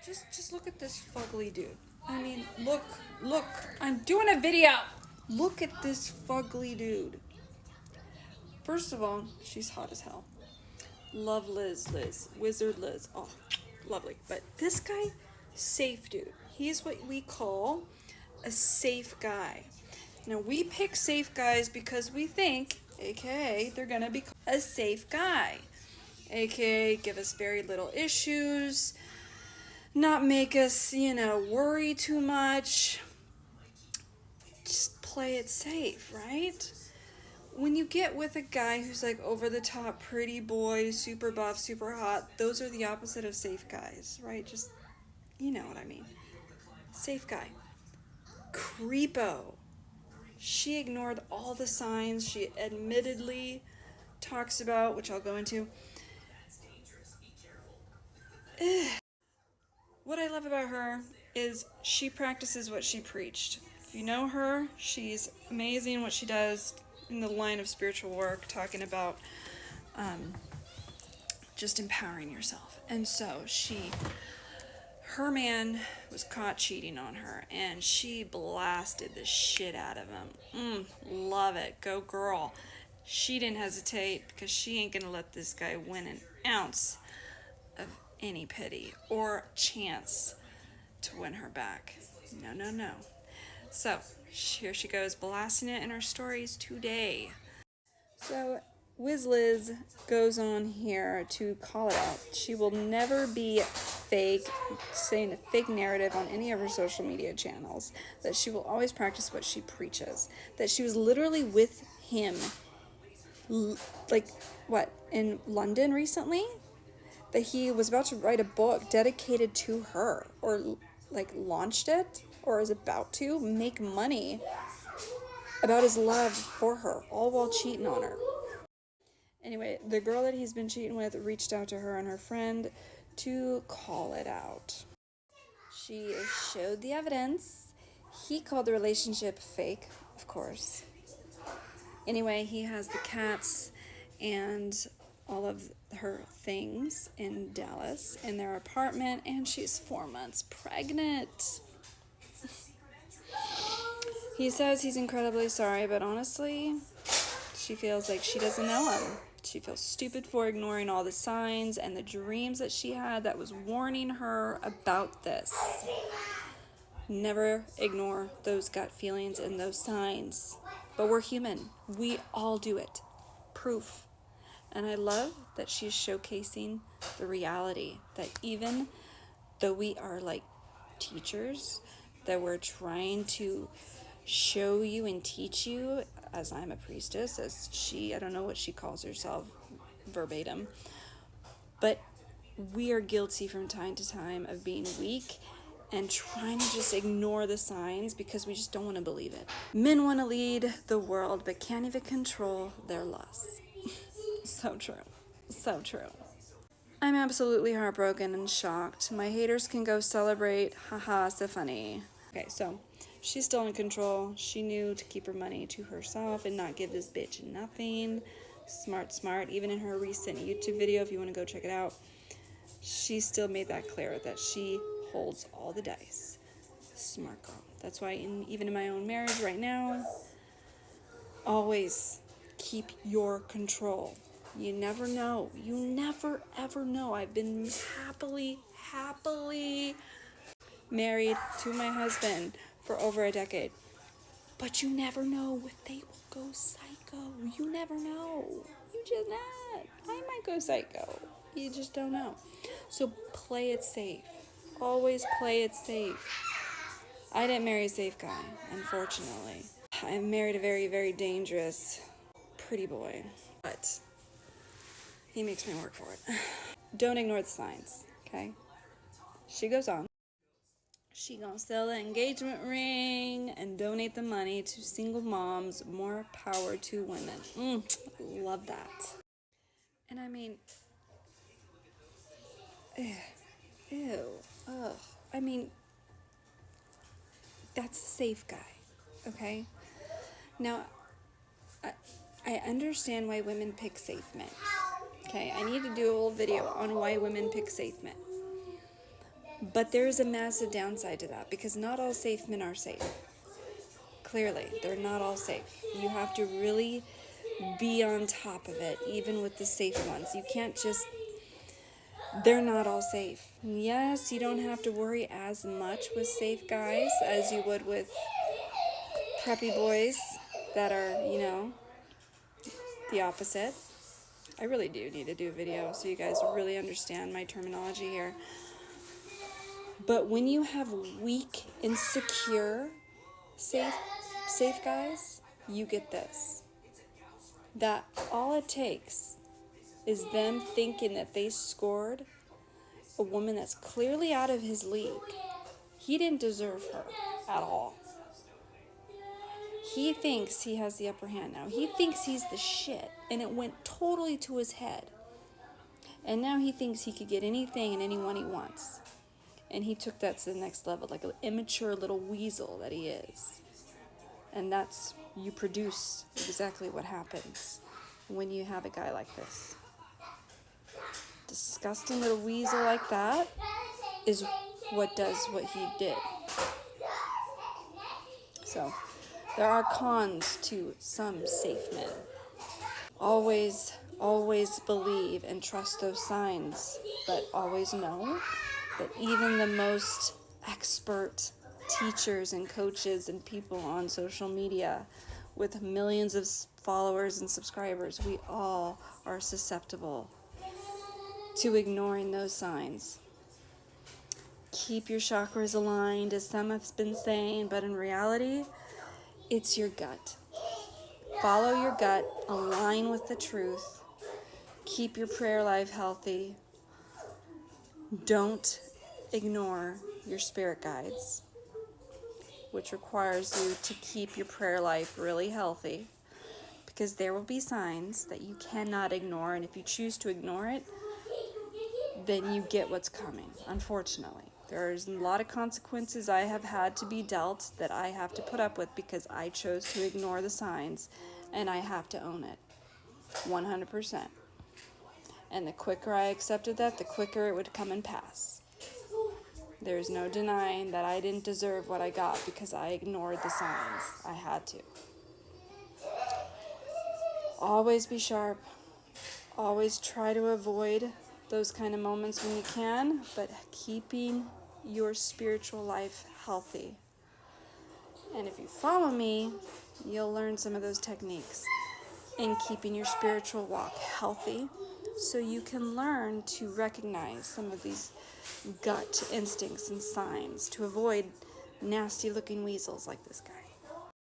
Just look at this fugly dude. I mean, look, I'm doing a video. Look at this fugly dude. First of all, she's hot as hell. Love Liz, Wizard Liz. Oh, lovely. But this guy, safe dude. He's what we call a safe guy. Now, we pick safe guys because we think, aka, they're gonna be a safe guy. AKA, give us very little issues, not make us, worry too much. Just play it safe, right? When you get with a guy who's like over the top, pretty boy, super buff, super hot, those are the opposite of safe guys, right? Just, you know what I mean. Safe guy. Creepo. She ignored all the signs she admittedly talks about, which I'll go into. What I love about her is she practices what she preached. If you know her, she's amazing in what she does in the line of spiritual work, talking about just empowering yourself. And so her man was caught cheating on her, and she blasted the shit out of him. Love it. Go girl. She didn't hesitate because she ain't gonna let this guy win an ounce of any pity or chance to win her back. No. So here she goes, blasting it in her stories today. So Wiz Liz goes on here to call it out. She will never be fake, saying a fake narrative on any of her social media channels. That she will always practice what she preaches. That she was literally with him, in London recently? That he was about to write a book dedicated to her, or launched it, or is about to make money about his love for her, all while cheating on her. Anyway, the girl that he's been cheating with reached out to her and her friend to call it out. She showed the evidence. He called the relationship fake, of course. Anyway, he has the cats and all of her things in Dallas in their apartment, and she's 4 months pregnant. He says he's incredibly sorry, but honestly, she feels like she doesn't know him. She feels stupid for ignoring all the signs and the dreams that she had that was warning her about this. Never ignore those gut feelings and those signs. But we're human. We all do it. Proof. And I love that she's showcasing the reality that even though we are like teachers, that we're trying to show you and teach you, as I'm a priestess, as she, I don't know what she calls herself verbatim, but we are guilty from time to time of being weak and trying to just ignore the signs because we just don't want to believe it. Men want to lead the world but can't even control their lusts. So true. I'm absolutely heartbroken and shocked. My haters can go celebrate. Haha, so funny. Okay, so she's still in control. She knew to keep her money to herself and not give this bitch nothing. Smart. Even in her recent YouTube video, if you want to go check it out, she still made that clear that she holds all the dice. Smart girl. That's why even in my own marriage right now, always keep your control. You never know. You never ever know. I've been happily married to my husband for over a decade. But you never know if they will go psycho. You never know. You just not. I might go psycho. You just don't know. So play it safe. Always play it safe. I didn't marry a safe guy, unfortunately. I married a very, very dangerous, pretty boy. But he makes me work for it. Don't ignore the signs, okay? She goes on. She gonna sell the engagement ring and donate the money to single moms. More power to women. Love that. And I mean, ew, ugh. I mean, that's a safe guy, okay? Now, I understand why women pick safe men. Okay, I need to do a whole video on why women pick safe men. But there is a massive downside to that, because not all safe men are safe. Clearly, they're not all safe. You have to really be on top of it, even with the safe ones. You can't just, they're not all safe. Yes, you don't have to worry as much with safe guys as you would with preppy boys that are, the opposite. I really do need to do a video so you guys really understand my terminology here. But when you have weak, insecure, safe guys, you get this. That all it takes is them thinking that they scored a woman that's clearly out of his league. He didn't deserve her at all. He thinks he has the upper hand now. He thinks he's the shit, and it went totally to his head. And now he thinks he could get anything and anyone he wants. And he took that to the next level, like an immature little weasel that he is. And that's, you produce exactly what happens when you have a guy like this. Disgusting little weasel like that is what does what he did. So, there are cons to some safe men. Always believe and trust those signs, but always know that even the most expert teachers and coaches and people on social media with millions of followers and subscribers, we all are susceptible to ignoring those signs. Keep your chakras aligned, as some have been saying, but in reality, it's your gut. Follow your gut, align with the truth, keep your prayer life healthy. Don't ignore your spirit guides, which requires you to keep your prayer life really healthy, because there will be signs that you cannot ignore, and if you choose to ignore it, then you get what's coming, unfortunately. There's a lot of consequences I have had to be dealt that I have to put up with because I chose to ignore the signs, and I have to own it 100%. And the quicker I accepted that, the quicker it would come and pass. There's no denying that I didn't deserve what I got because I ignored the signs. I had to. Always be sharp. Always try to avoid those kind of moments when you can, but keeping your spiritual life healthy. And if you follow me, you'll learn some of those techniques in keeping your spiritual walk healthy, so you can learn to recognize some of these gut instincts and signs to avoid nasty looking weasels like this guy.